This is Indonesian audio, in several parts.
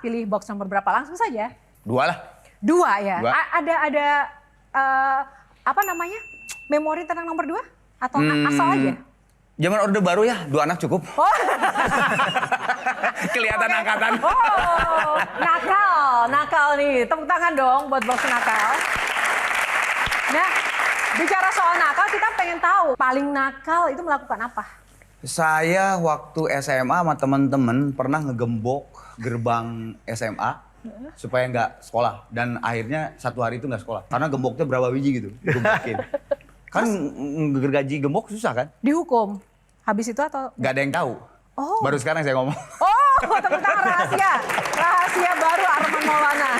Pilih box nomor berapa? Langsung saja. 2 lah. 2 ya? 2. Ada apa namanya? Memori tentang nomor 2? Atau asal aja? Zaman Orde Baru ya, 2 anak cukup. Oh. Kelihatan angkatan. Oh, nakal nih. Tepuk tangan dong buat box nakal. Nah, bicara soal nakal, kita pengen tahu paling nakal itu melakukan apa? Saya waktu SMA sama teman-teman pernah ngegembok gerbang SMA supaya nggak sekolah. Dan akhirnya 1 hari itu nggak sekolah. Karena gemboknya berapa biji gitu, gembokin. Kan gergaji gembok susah kan? Dihukum. Habis itu atau? Nggak ada yang tahu. Oh. Baru sekarang saya ngomong. Oh, tepuk tangan rahasia. Rahasia baru Arman Maulana.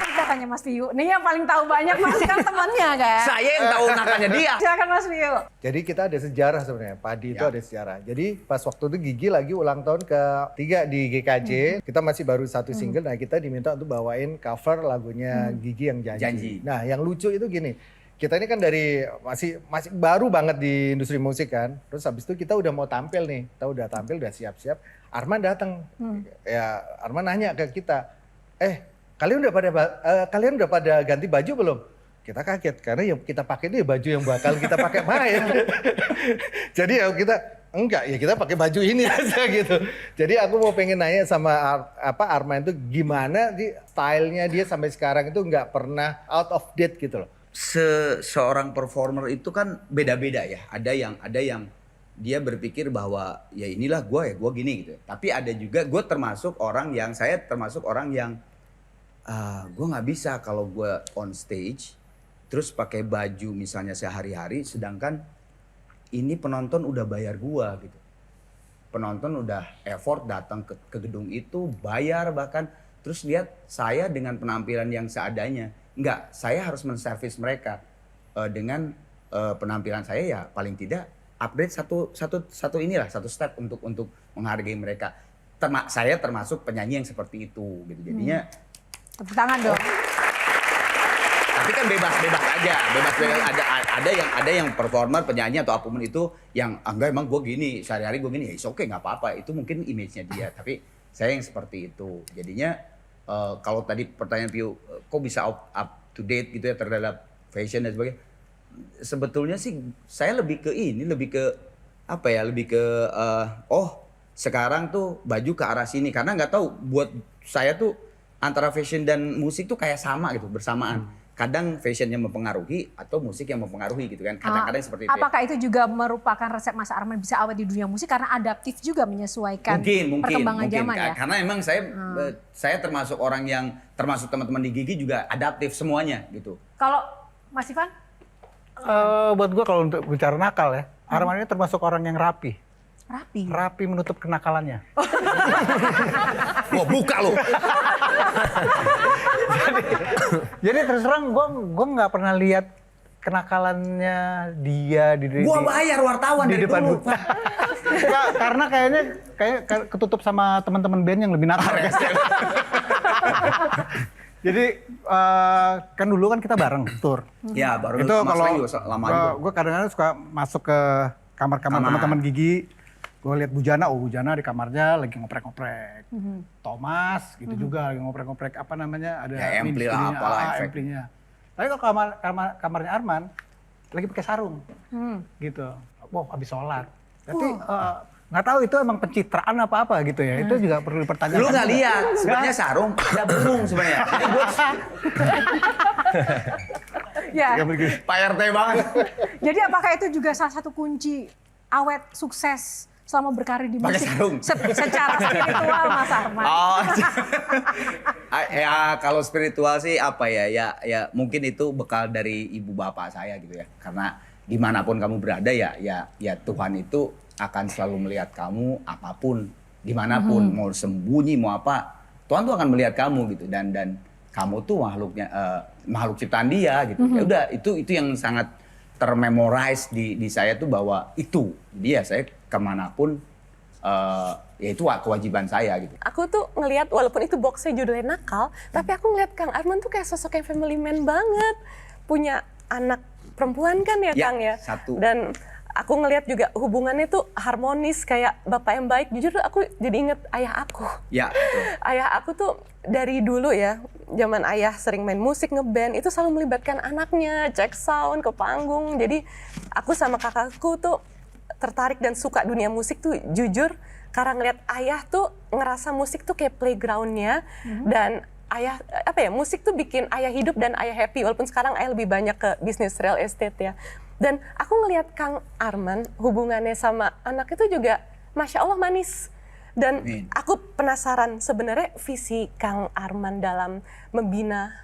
Kita tanya Mas Fiu. Nih yang paling tahu banyak Mas kan temannya kan? Saya yang tahu nakalnya dia. Silakan Mas Fiu. Jadi kita ada sejarah sebenarnya, Padi itu ada sejarah. Jadi pas waktu itu Gigi lagi ulang tahun ke-3 di GKJ, kita masih baru 1 single, nah kita diminta untuk bawain cover lagunya Gigi yang Janji. Nah yang lucu itu gini, kita ini kan dari masih baru banget di industri musik kan, terus habis itu kita udah mau tampil nih, kita udah tampil, udah siap-siap, Arman datang, ya Arman nanya ke kita, kalian udah pada ganti baju belum? Kita kaget karena yang kita pakai ini baju yang bakal kita pakai main. Jadi ya kita enggak, ya kita pakai baju ini aja gitu. Jadi aku mau pengen nanya sama Arman itu gimana stylenya dia sampai sekarang itu nggak pernah out of date gitu loh. Seorang performer itu kan beda-beda ya. Ada yang dia berpikir bahwa ya inilah gue gini gitu. Tapi ada juga saya termasuk orang yang gue nggak bisa kalau gue on stage terus pakai baju misalnya sehari-hari, sedangkan ini penonton udah bayar gua gitu. Penonton udah effort datang ke gedung itu, bayar bahkan, terus lihat saya dengan penampilan yang seadanya. Enggak, saya harus menservis mereka dengan penampilan saya ya paling tidak upgrade satu step untuk menghargai mereka. Saya termasuk penyanyi yang seperti itu gitu. Jadinya tepuk tangan dong. Tapi kan bebas aja, ada yang performer, penyanyi atau apapun itu yang enggak emang gue gini, sehari-hari gue gini, ya oke nggak apa-apa, itu mungkin image-nya dia. Tapi saya yang seperti itu. Jadinya kalau tadi pertanyaan Piu, kok bisa up to date gitu ya terhadap fashion dan sebagainya. Sebetulnya sih saya lebih ke sekarang tuh baju ke arah sini, karena nggak tahu buat saya tuh antara fashion dan musik tuh kayak sama gitu, bersamaan. Kadang fashionnya mempengaruhi atau musik yang mempengaruhi gitu kan. Kadang-kadang seperti itu. Apakah itu juga merupakan resep Mas Arman bisa awet di dunia musik karena adaptif juga menyesuaikan perkembangan zaman ya? Karena emang saya termasuk orang yang, termasuk teman-teman di Gigi juga adaptif semuanya gitu. Kalau Mas Ivan? Buat gue kalau untuk bicara nakal ya, Arman ini termasuk orang yang rapi. Rapi menutup kenakalannya. Wah, buka lo. Jadi terus terang gue nggak pernah lihat kenakalannya dia di bayar wartawan di dari depan dulu. Karena kayaknya ketutup sama teman-teman band yang lebih nakal ya. Jadi kan dulu kan kita bareng tour. Ya baru itu kalau lama juga. Gue kadang-kadang suka masuk ke kamar-kamar teman-teman Gigi. Gue lihat Bujana di kamarnya lagi ngoprek-ngoprek. Thomas gitu juga lagi ngoprek-ngoprek ada ya, ampli lah, apalah amplinya. Tapi kalau kamarnya Arman lagi pakai sarung. Gitu. Wow, habis sholat. Berarti nggak tahu itu emang pencitraan apa gitu ya. Itu juga perlu dipertanyakan. Lu nggak lihat sebenarnya sarung ada burung sebenarnya. Jadi gue Ya. Pak RT banget. Jadi apakah itu juga salah satu kunci awet sukses selama berkarir di musik secara spiritual Mas Arman? Ya kalau spiritual sih ya mungkin itu bekal dari ibu bapak saya gitu ya. Karena dimanapun kamu berada ya Tuhan itu akan selalu melihat kamu apapun, dimanapun, mau sembunyi mau apa, Tuhan tuh akan melihat kamu gitu dan kamu tuh makhluk ciptaan Dia gitu. Ya udah itu yang sangat termemorize di saya tuh bahwa itu dia saya kemanapun ya itu kewajiban saya gitu. Aku tuh ngelihat walaupun itu boxnya judulnya nakal, tapi aku ngeliat Kang Arman tuh kayak sosok yang family man banget, punya anak perempuan kan ya Kang ya. Satu. Dan aku ngelihat juga hubungannya tuh harmonis kayak bapak yang baik. Jujur aku jadi inget ayah aku. Ya, betul. Ayah aku tuh dari dulu ya, zaman ayah sering main musik, ngeband, itu selalu melibatkan anaknya, cek sound ke panggung. Jadi aku sama kakakku tuh tertarik dan suka dunia musik tuh jujur karena ngeliat ayah tuh ngerasa musik tuh kayak playgroundnya dan ayah musik tuh bikin ayah hidup dan ayah happy walaupun sekarang ayah lebih banyak ke bisnis real estate ya. Dan aku ngelihat Kang Arman hubungannya sama anak itu juga Masya Allah manis. Dan aku penasaran sebenarnya visi Kang Arman dalam membina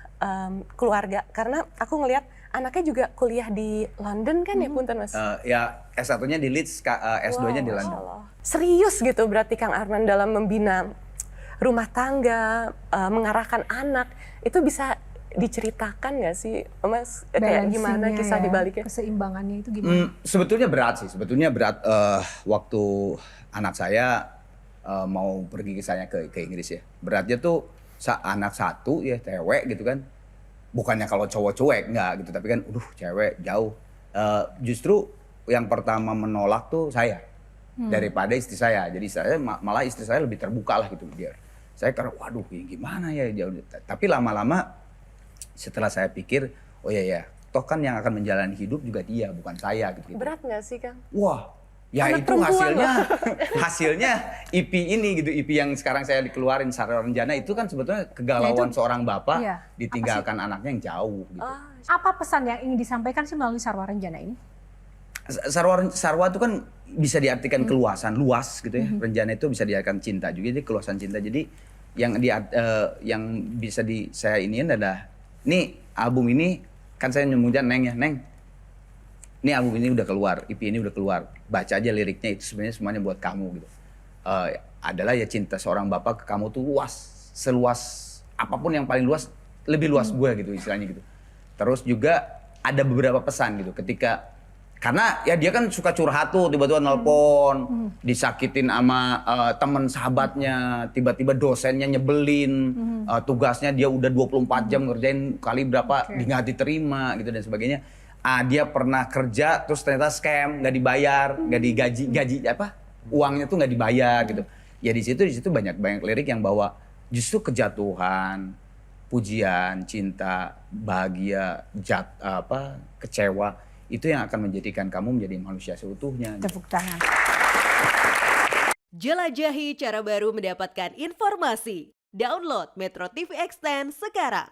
keluarga karena aku ngelihat anaknya juga kuliah di London kan ya punten Mas? Ya S1-nya di Leeds, S2-nya di London. Allah. Serius gitu berarti Kang Arman dalam membina rumah tangga, mengarahkan anak, itu bisa diceritakan nggak sih Mas? Kayak gimana kisah di baliknya? Keseimbangannya itu gimana? Sebetulnya berat sih, waktu anak saya mau pergi ke Inggris ya. Beratnya tuh anak satu ya cewek gitu kan. Bukannya kalau cowok cuek enggak gitu, tapi kan cewek jauh. Justru yang pertama menolak tuh saya daripada istri saya. Jadi malah istri saya lebih terbuka lah gitu dia. Saya karena waduh gimana ya jauh. Tapi lama-lama setelah saya pikir, oh ya, toh kan yang akan menjalani hidup juga dia, bukan saya gitu. Berat nggak sih Kang? Wah, ya anak itu hasilnya IP ini gitu, IP yang sekarang saya dikeluarin Sarwa Renjana itu kan sebetulnya kegalauan seorang bapak ditinggalkan anaknya yang jauh gitu. Apa pesan yang ingin disampaikan sih melalui Sarwa Renjana ini? Sarwa itu kan bisa diartikan keluasan, luas gitu ya. Renjana itu bisa diartikan cinta juga, jadi keluasan cinta. Jadi yang bisa saya iniin adalah, nih album ini kan saya nyebutnya Neng ya, Neng. Ini album ini udah keluar, EP ini udah keluar. Baca aja liriknya, itu sebenarnya semuanya buat kamu gitu. Adalah ya cinta seorang bapak ke kamu tuh luas, seluas apapun yang paling luas, lebih luas gue gitu istilahnya gitu. Terus juga ada beberapa pesan gitu ketika karena ya dia kan suka curhat tuh, tiba-tiba nelpon, disakitin sama teman sahabatnya, tiba-tiba dosennya nyebelin, tugasnya dia udah 24 jam ngerjain kali berapa nggak diterima gitu dan sebagainya. Dia pernah kerja terus ternyata scam, nggak dibayar, nggak digaji uangnya tuh nggak dibayar gitu. Ya di situ banyak lirik yang bawa justru kejatuhan, pujian, cinta, bahagia, kecewa. Itu yang akan menjadikan kamu menjadi manusia seutuhnya. Tepuk tangan. Jelajahi cara baru mendapatkan informasi. Download Metro TV Extend sekarang.